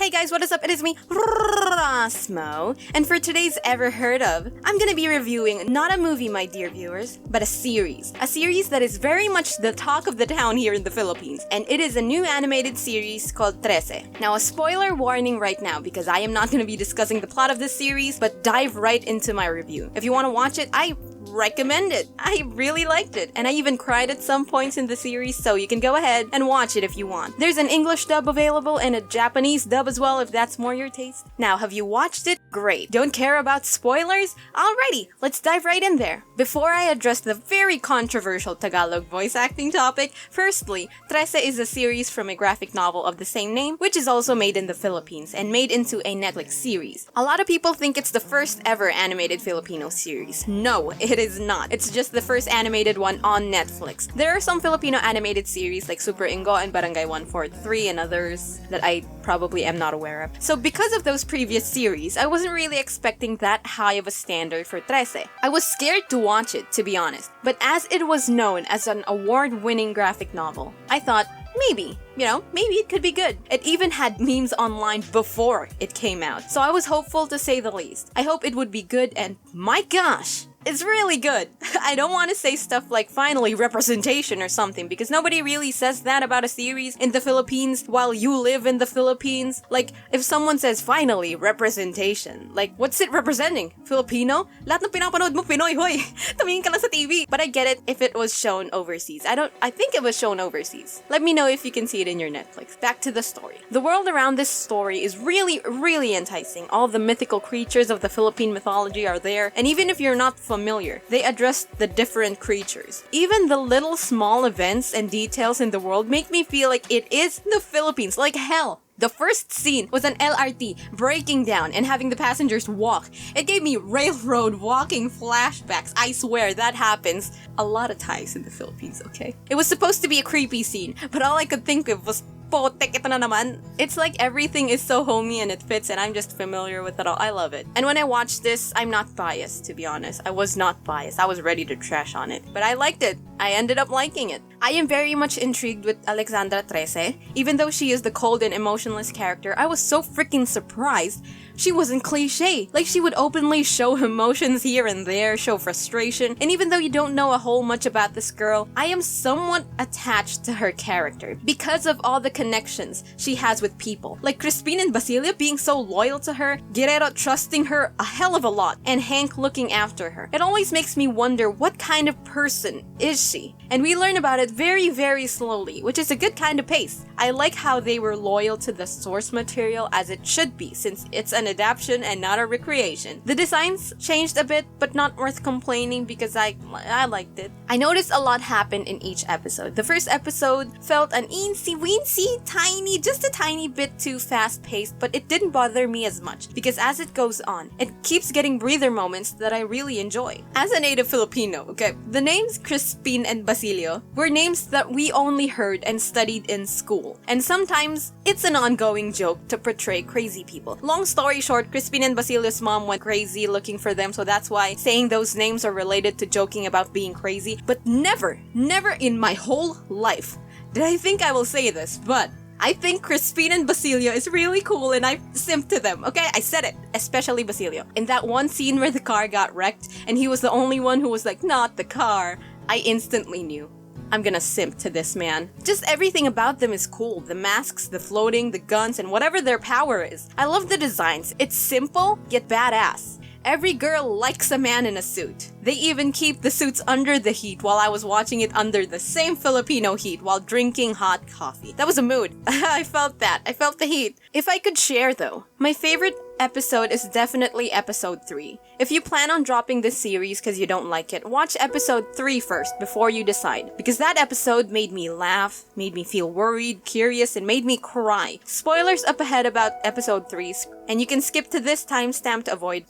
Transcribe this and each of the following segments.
Hey guys, what is up? It is me, Rosmo. And for today's Ever Heard Of, I'm gonna be reviewing not a movie, my dear viewers, but a series. A series that is very much the talk of the town here in the Philippines. And it is a new animated series called Trece. Now, a spoiler warning right now because I am not gonna be discussing the plot of this series, but dive right into my review. If you wanna watch it, I recommend it. I really liked it, and I even cried at some points in the series, so you can go ahead and watch it if you want. There's an English dub available and a Japanese dub as well if that's more your taste. Now, have you watched it? Great. Don't care about spoilers? Alrighty, let's dive right in there. Before I address the very controversial Tagalog voice acting topic, firstly, Trece is a series from a graphic novel of the same name, which is also made in the Philippines and made into a Netflix series. A lot of people think it's the first ever animated Filipino series. No, it is not. It's just the first animated one on Netflix. There are some Filipino animated series like Super Ingo and Barangay 143 and others that I probably am not aware of. So because of those previous series, I wasn't really expecting that high of a standard for Trece. I was scared to watch it, to be honest. But as it was known as an award-winning graphic novel, I thought, maybe it could be good. It even had memes online before it came out. So I was hopeful to say the least. I hope it would be good, and my gosh, it's really good. I don't want to say stuff like finally representation or something because nobody really says that about a series in the Philippines while you live in the Philippines. Like, if someone says finally representation, like, what's it representing? Filipino? Lahat ng pinapanood mo Pinoy, hoy! Tumingin ka lang sa TV. But I get it if it was shown overseas. I think it was shown overseas. Let me know if you can see it in your Netflix. Back to the story. The world around this story is really, really enticing. All the mythical creatures of the Philippine mythology are there, and even if you're not familiar, they address the different creatures. Even the little small events and details in the world make me feel like it is the Philippines, like hell. The first scene was an LRT breaking down and having the passengers walk. It gave me railroad walking flashbacks. I swear that happens a lot of times in the Philippines, okay? It was supposed to be a creepy scene, but all I could think of was potek, ito na naman. It's like everything is so homey and it fits and I'm just familiar with it all. I love it. And when I watched this, I'm not biased, to be honest. I was not biased. I was ready to trash on it. But I liked it. I ended up liking it. I am very much intrigued with Alexandra Trece. Even though she is the cold and emotionless character, I was so freaking surprised she wasn't cliche. Like, she would openly show emotions here and there, show frustration, and even though you don't know a whole much about this girl, I am somewhat attached to her character because of all the connections she has with people. Like Crispin and Basilio being so loyal to her, Guerrero trusting her a hell of a lot, and Hank looking after her. It always makes me wonder what kind of person is she? And we learn about it very, very slowly, which is a good kind of pace. I like how they were loyal to the source material as it should be, since it's an adaptation and not a recreation. The designs changed a bit, but not worth complaining because I liked it. I noticed a lot happened in each episode. The first episode felt an eensy-weensy, just a tiny bit too fast-paced, but it didn't bother me as much because as it goes on, it keeps getting breather moments that I really enjoy. As a native Filipino, okay, the names Crispin and Basilio were names that we only heard and studied in school, and sometimes it's an ongoing joke to portray crazy people. Long story short, Crispin and Basilio's mom went crazy looking for them, so that's why saying those names are related to joking about being crazy. But never in my whole life did I think I will say this, but I think Crispin and Basilio is really cool and I simped to them, okay? I said it, especially Basilio. In that one scene where the car got wrecked and he was the only one who was like, not the car, I instantly knew. I'm gonna simp to this man. Just everything about them is cool. The masks, the floating, the guns, and whatever their power is. I love the designs. It's simple, yet badass. Every girl likes a man in a suit. They even keep the suits under the heat while I was watching it under the same Filipino heat while drinking hot coffee. That was a mood. I felt that. I felt the heat. If I could share though, my favorite episode is definitely episode 3. If you plan on dropping this series because you don't like it, watch episode 3 first before you decide. Because that episode made me laugh, made me feel worried, curious, and made me cry. Spoilers up ahead about episode 3, and you can skip to this timestamp to avoid.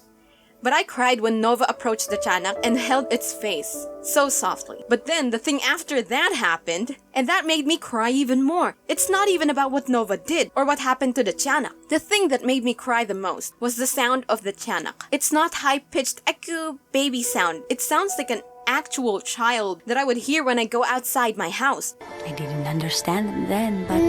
But I cried when Nova approached the Tiyanak and held its face, so softly. But then the thing after that happened, and that made me cry even more. It's not even about what Nova did or what happened to the Tiyanak. The thing that made me cry the most was the sound of the Tiyanak. It's not high-pitched echo baby sound. It sounds like an actual child that I would hear when I go outside my house. I didn't understand it then, but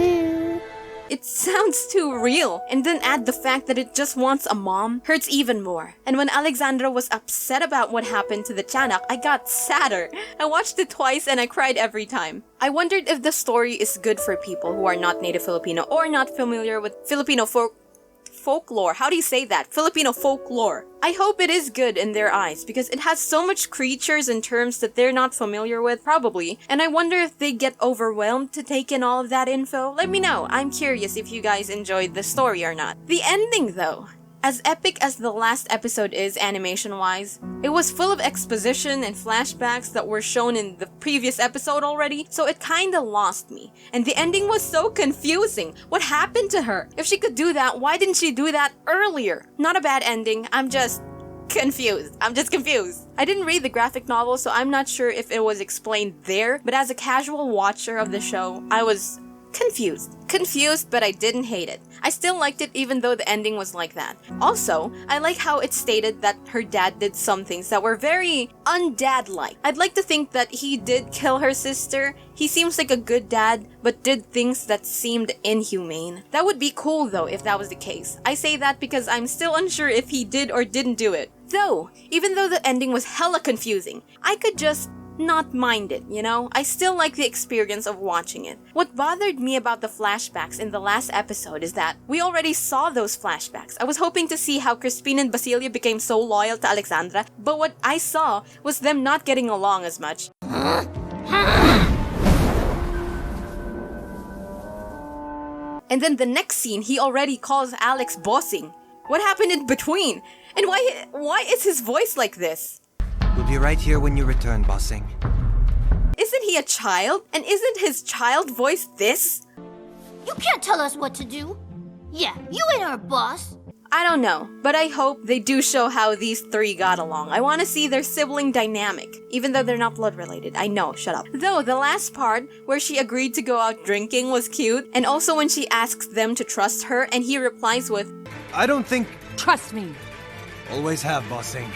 It sounds too real. And then add the fact that it just wants a mom, hurts even more. And when Alexandra was upset about what happened to the Tiyanak, I got sadder. I watched it twice and I cried every time. I wondered if the story is good for people who are not native Filipino or not familiar with Filipino folklore. How do you say that? Filipino folklore. I hope it is good in their eyes because it has so much creatures and terms that they're not familiar with, probably. And I wonder if they get overwhelmed to take in all of that info. Let me know. I'm curious if you guys enjoyed the story or not. The ending though. As epic as the last episode is animation-wise, it was full of exposition and flashbacks that were shown in the previous episode already, so it kinda lost me. And the ending was so confusing. What happened to her? If she could do that, why didn't she do that earlier? Not a bad ending, I'm just confused. I didn't read the graphic novel, so I'm not sure if it was explained there, but as a casual watcher of the show, I was confused, but I didn't hate it. I still liked it even though the ending was like that. Also, I like how it stated that her dad did some things that were very undad-like. I'd like to think that he did kill her sister. He seems like a good dad, but did things that seemed inhumane. That would be cool though if that was the case. I say that because I'm still unsure if he did or didn't do it. Though, even though the ending was hella confusing, I could just not mind it, you know? I still like the experience of watching it. What bothered me about the flashbacks in the last episode is that we already saw those flashbacks. I was hoping to see how Crispin and Basilio became so loyal to Alexandra, but what I saw was them not getting along as much. And then the next scene, he already calls Alex bossing. What happened in between? And why is his voice like this? We'll be right here when you return, bossing. Isn't he a child? And isn't his child voice this? You can't tell us what to do. Yeah, you ain't our boss. I don't know, but I hope they do show how these three got along. I want to see their sibling dynamic, even though they're not blood related. I know, shut up. Though, the last part, where she agreed to go out drinking was cute, and also when she asks them to trust her, and he replies with, I don't think... Trust me. Always have, bossing.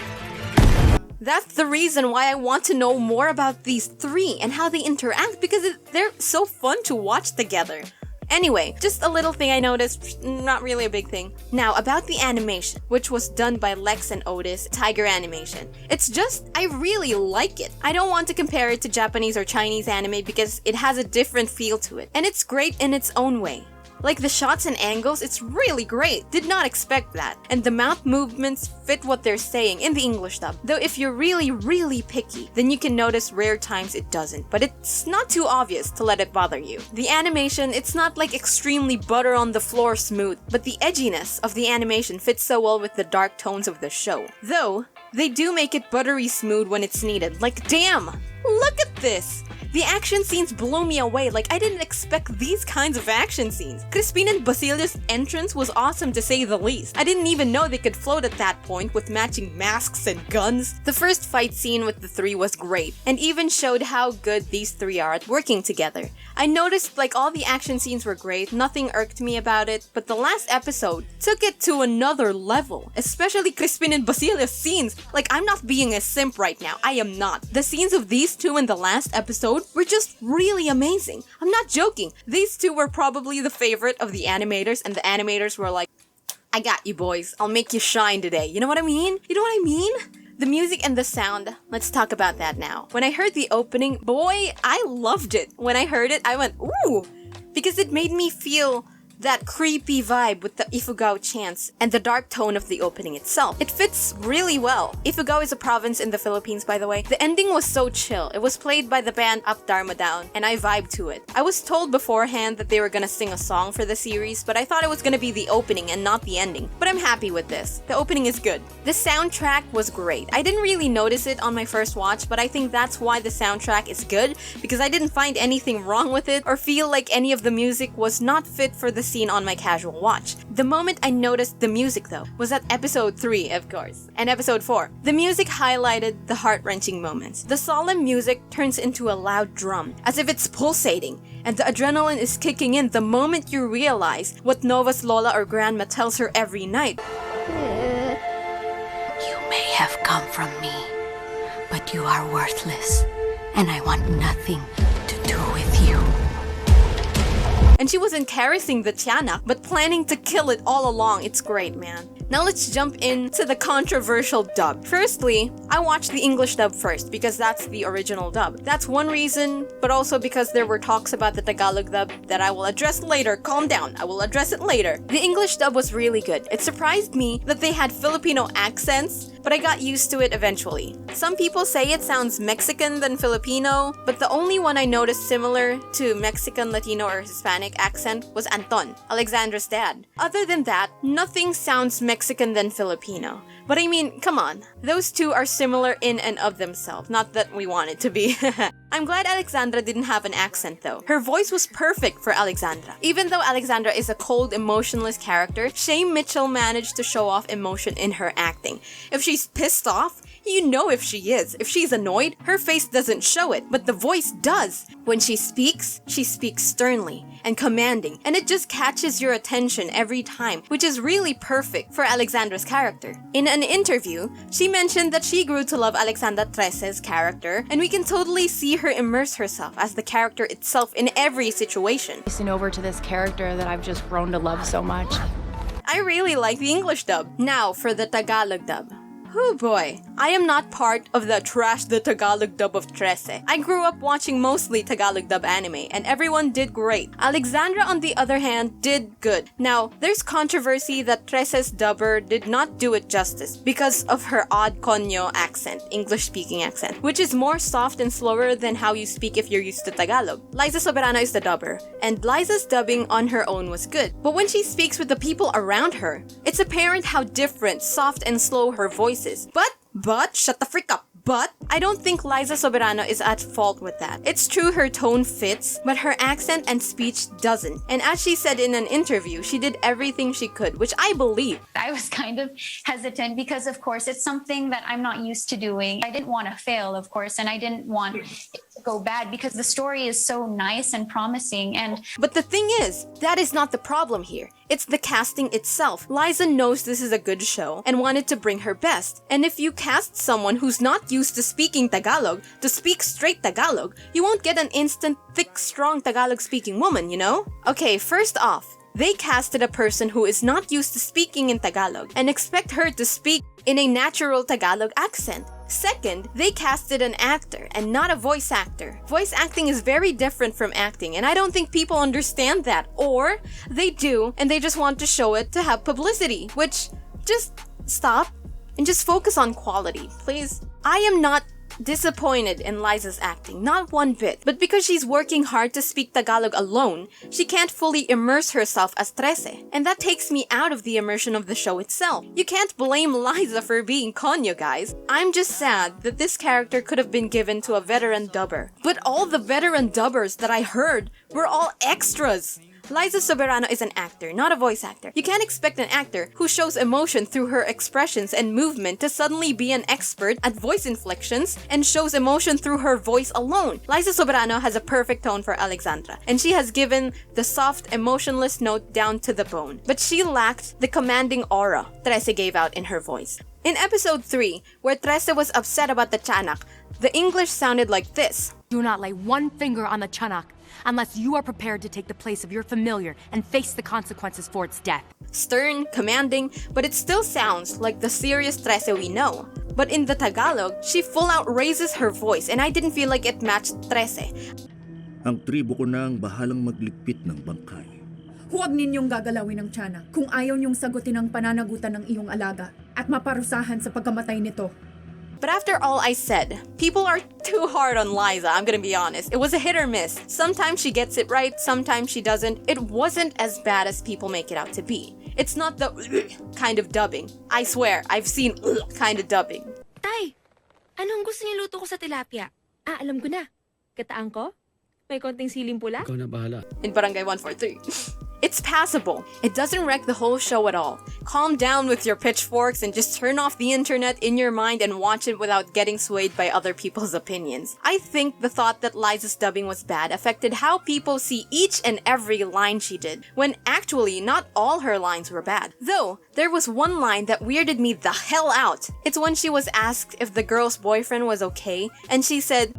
That's the reason why I want to know more about these three and how they interact because they're so fun to watch together. Anyway, just a little thing I noticed, not really a big thing. Now, about the animation, which was done by Lex and Otis, Tiger Animation. It's just, I really like it. I don't want to compare it to Japanese or Chinese anime because it has a different feel to it, and it's great in its own way. Like the shots and angles, it's really great. Did not expect that. And the mouth movements fit what they're saying in the English dub. Though if you're really picky, then you can notice rare times it doesn't. But it's not too obvious to let it bother you. The animation, it's not like extremely butter on the floor smooth, but the edginess of the animation fits so well with the dark tones of the show. Though, they do make it buttery smooth when it's needed. Like, damn! Look at this! The action scenes blew me away, like I didn't expect these kinds of action scenes. Crispin and Basilio's entrance was awesome to say the least. I didn't even know they could float at that point with matching masks and guns. The first fight scene with the three was great, and even showed how good these three are at working together. I noticed like all the action scenes were great, nothing irked me about it, but the last episode took it to another level, especially Crispin and Basilio's scenes. Like, I'm not being a simp right now, I am not. The scenes of these two in the last episode were just really amazing. I'm not joking. These two were probably the favorite of the animators, and the animators were like, I got you boys, I'll make you shine today. You know what I mean? The music and the sound, let's talk about that now. When I heard the opening, boy, I loved it. When I heard it, I went, ooh, because it made me feel that creepy vibe with the Ifugao chants and the dark tone of the opening itself. It fits really well. Ifugao is a province in the Philippines, by the way. The ending was so chill. It was played by the band Up Dharma Down, and I vibed to it. I was told beforehand that they were gonna sing a song for the series, but I thought it was gonna be the opening and not the ending. But I'm happy with this. The opening is good. The soundtrack was great. I didn't really notice it on my first watch, but I think that's why the soundtrack is good, because I didn't find anything wrong with it or feel like any of the music was not fit for the scene on my casual watch. The moment I noticed the music though was at episode 3, of course, and episode 4. The music highlighted the heart-wrenching moments. The solemn music turns into a loud drum, as if it's pulsating, and the adrenaline is kicking in the moment you realize what Nova's Lola or Grandma tells her every night. You may have come from me, but you are worthless, and I want nothing to do with you. And she wasn't caressing the tiyanak, but planning to kill it all along. It's great, man. Now let's jump into the controversial dub. Firstly, I watched the English dub first because that's the original dub. That's one reason, but also because there were talks about the Tagalog dub that I will address later. Calm down, I will address it later. The English dub was really good. It surprised me that they had Filipino accents, but I got used to it eventually. Some people say it sounds Mexican than Filipino, but the only one I noticed similar to Mexican, Latino, or Hispanic accent was Anton, Alexandra's dad. Other than that, nothing sounds Mexican than Filipino. But I mean, come on. Those two are similar in and of themselves, not that we want it to be. I'm glad Alexandra didn't have an accent though. Her voice was perfect for Alexandra. Even though Alexandra is a cold, emotionless character, Shay Mitchell managed to show off emotion in her acting. If she's pissed off, you know if she is. If she's annoyed, her face doesn't show it, but the voice does. When she speaks sternly and commanding, and it just catches your attention every time, which is really perfect for Alexandra's character. In an interview, she mentioned that she grew to love Alexandra Trese's character, and we can totally see her immerse herself as the character itself in every situation. Listen over to this character that I've just grown to love so much. I really like the English dub. Now for the Tagalog dub. Oh boy, I am not part of the trash the Tagalog dub of Trese. I grew up watching mostly Tagalog dub anime, and everyone did great. Alexandra, on the other hand, did good. Now, there's controversy that Trese's dubber did not do it justice because of her odd Konyo accent, English-speaking accent, which is more soft and slower than how you speak if you're used to Tagalog. Liza Soberano is the dubber, and Liza's dubbing on her own was good. But when she speaks with the people around her, it's apparent how different, soft, and slow her voice is. But, shut the freak up. But, I don't think Liza Soberano is at fault with that. It's true her tone fits, but her accent and speech doesn't. And as she said in an interview, she did everything she could, which I believe. I was kind of hesitant because, of course, it's something that I'm not used to doing. I didn't want to fail, of course, and I didn't want it to go bad because the story is so nice and promising. But the thing is, that is not the problem here. It's the casting itself. Liza knows this is a good show and wanted to bring her best. And if you cast someone who's not used to speaking Tagalog to speak straight Tagalog, you won't get an instant, thick, strong Tagalog-speaking woman, you know? Okay, first off, they casted a person who is not used to speaking in Tagalog and expect her to speak in a natural Tagalog accent. Second, they casted an actor and not a voice actor. Voice acting is very different from acting, and I don't think people understand that. Or they do, and they just want to show it to have publicity, which, just stop and just focus on quality, please. I am not disappointed in Liza's acting, not one bit. But because she's working hard to speak Tagalog alone, she can't fully immerse herself as Trese. And that takes me out of the immersion of the show itself. You can't blame Liza for being Konyo, guys. I'm just sad that this character could have been given to a veteran dubber. But all the veteran dubbers that I heard were all extras. Liza Soberano is an actor, not a voice actor. You can't expect an actor who shows emotion through her expressions and movement to suddenly be an expert at voice inflections and shows emotion through her voice alone. Liza Soberano has a perfect tone for Alexandra, and she has given the soft, emotionless note down to the bone. But she lacked the commanding aura Trese gave out in her voice. In episode 3, where Trese was upset about the tiyanak, the English sounded like this. Do not lay one finger on the tiyanak unless you are prepared to take the place of your familiar and face the consequences for its death. Stern, commanding, but it still sounds like the serious Trese we know. But in the Tagalog, she full out raises her voice, and I didn't feel like it matched Trese. Ang tribo ko na ang bahalang magligpit ng bangkay. Huwag ninyong gagalawin ang tiyanak kung ayaw niyong sagutin ang pananagutan ng iyong alaga at maparusahan sa pagkamatay nito. But after all I said, people are too hard on Liza, I'm gonna be honest. It was a hit or miss. Sometimes she gets it right, sometimes she doesn't. It wasn't as bad as people make it out to be. It's not the kind of dubbing. I swear, I've seen kind of dubbing. Tay, anong gusto niyo luto ko sa tilapia? Alam ko na. Gataan ko? May konting siling pula? Ikaw na bahala. In Barangay 143. It's passable. It doesn't wreck the whole show at all. Calm down with your pitchforks and just turn off the internet in your mind and watch it without getting swayed by other people's opinions. I think the thought that Liza's dubbing was bad affected how people see each and every line she did, when actually not all her lines were bad. Though, there was one line that weirded me the hell out. It's when she was asked if the girl's boyfriend was okay, and she said,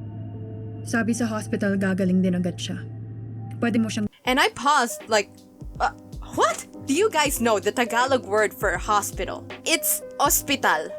Sabi sa hospital gagaling din agad siya. Pwede mo siyang... And I paused like, what? Do you guys know the Tagalog word for hospital? It's hospital.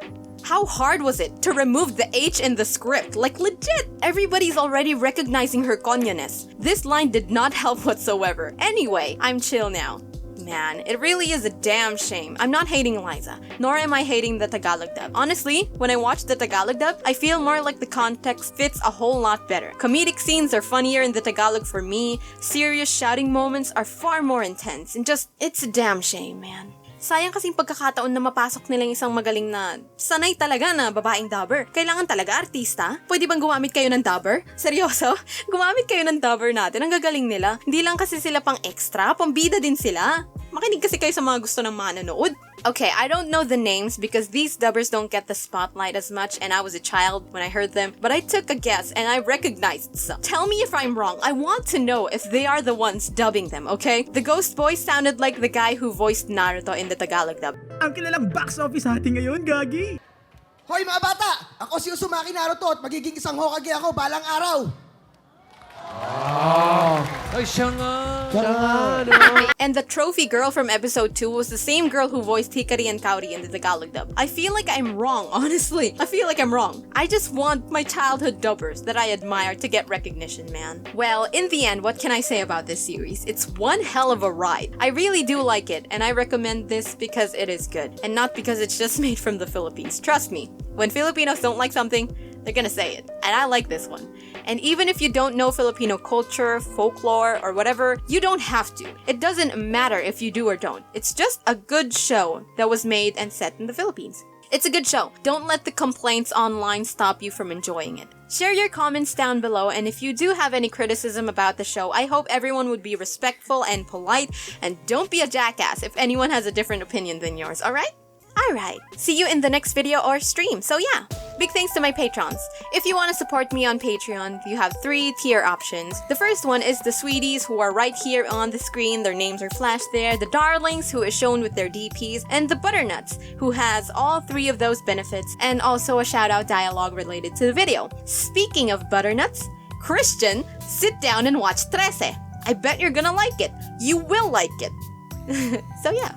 How hard was it to remove the H in the script? Like legit! Everybody's already recognizing her Konyaness. This line did not help whatsoever. Anyway, I'm chill now. Man, it really is a damn shame. I'm not hating Liza, nor am I hating the Tagalog dub. Honestly, when I watch the Tagalog dub, I feel more like the context fits a whole lot better. Comedic scenes are funnier in the Tagalog for me, serious shouting moments are far more intense, and just, it's a damn shame, man. Sayang kasing pagkakataon na mapasok nila yung isang magaling na sanay talaga na babaeng dubber. Kailangan talaga artista? Pwede bang gumamit kayo ng dubber? Seryoso? Gumamit kayo ng dubber natin. Ang gagaling nila. Hindi lang kasi sila pang extra, pambida din sila. Makinig kasi kayo sa mga gusto ng mga nanood. Okay, I don't know the names because these dubbers don't get the spotlight as much and I was a child when I heard them, but I took a guess and I recognized some. Tell me if I'm wrong. I want to know if they are the ones dubbing them, okay? The ghost boy sounded like the guy who voiced Naruto in the Tagalog dub. Ang kilalang box office natin ngayon, Gagi! Hoy mga bata! Ako si Uzumaki Naruto at magiging isang Hokage ako balang araw! Ay, siya nga. And the trophy girl from episode 2 was the same girl who voiced Hikari and Kaori in the Tagalog dub. I feel like I'm wrong, honestly. I feel like I'm wrong. I just want my childhood dubbers that I admire to get recognition, man. Well, in the end, what can I say about this series? It's one hell of a ride. I really do like it, and I recommend this because it is good, and not because it's just made from the Philippines. Trust me, when Filipinos don't like something, they're gonna say it. And I like this one. And even if you don't know Filipino culture, folklore, or whatever, you don't have to. It doesn't matter if you do or don't. It's just a good show that was made and set in the Philippines. It's a good show. Don't let the complaints online stop you from enjoying it. Share your comments down below, and if you do have any criticism about the show, I hope everyone would be respectful and polite, and don't be a jackass if anyone has a different opinion than yours, alright? Alright, see you in the next video or stream, so yeah. Big thanks to my patrons. If you want to support me on Patreon, you have 3 tier options. The first one is the sweeties who are right here on the screen, their names are flashed there, the darlings who is shown with their DPs, and the butternuts who has all 3 of those benefits and also a shout out dialogue related to the video. Speaking of butternuts, Christian, sit down and watch 13. I bet you're gonna like it. You will like it. So yeah.